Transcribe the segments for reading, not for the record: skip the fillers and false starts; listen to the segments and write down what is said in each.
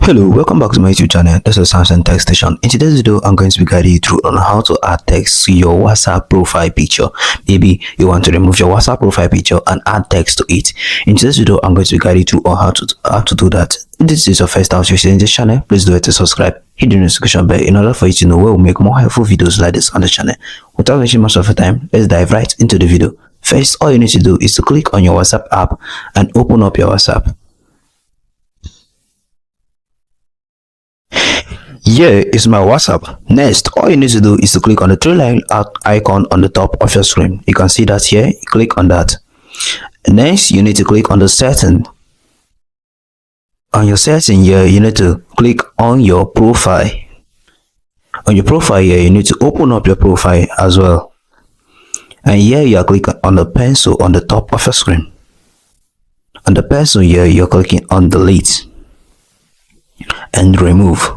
Hello, welcome back to my YouTube channel. This is Samson Text Station. In today's video, I'm going to be guiding you through on how to add text to your WhatsApp profile picture. Maybe you want to remove your WhatsApp profile picture and add text to it. In today's video, I'm going to be guiding you through on how to do that. If this is your first time visiting this channel, please do it to subscribe, hit the notification bell in order for you to know where we make more helpful videos like this on the channel. Without wasting much of your time, let's dive right into the video. First, all you need to do is to click on your WhatsApp app and open up your WhatsApp. Here is my WhatsApp. Next, all you need to do is to click on the three-line icon on the top of your screen. You can see that here. Click on that. Next, you need to click on the setting. On your setting here, you need to click on your profile. On your profile here, you need to open up your profile as well. And here you are clicking on the pencil on the top of your screen. On the pencil here, you're clicking on delete and remove.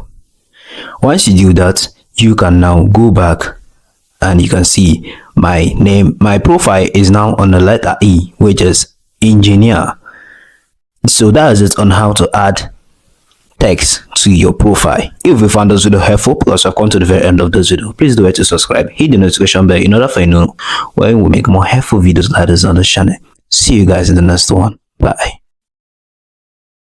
Once you do that, you can now go back and you can see my name. My profile is now on the letter E, which is engineer. So that is it on how to add text to your profile. If you found this video helpful, because I've come to the very end of this video, please do it to subscribe, hit the notification bell in order for you to know when we make more helpful videos like this on the channel. See you guys in the next one. Bye.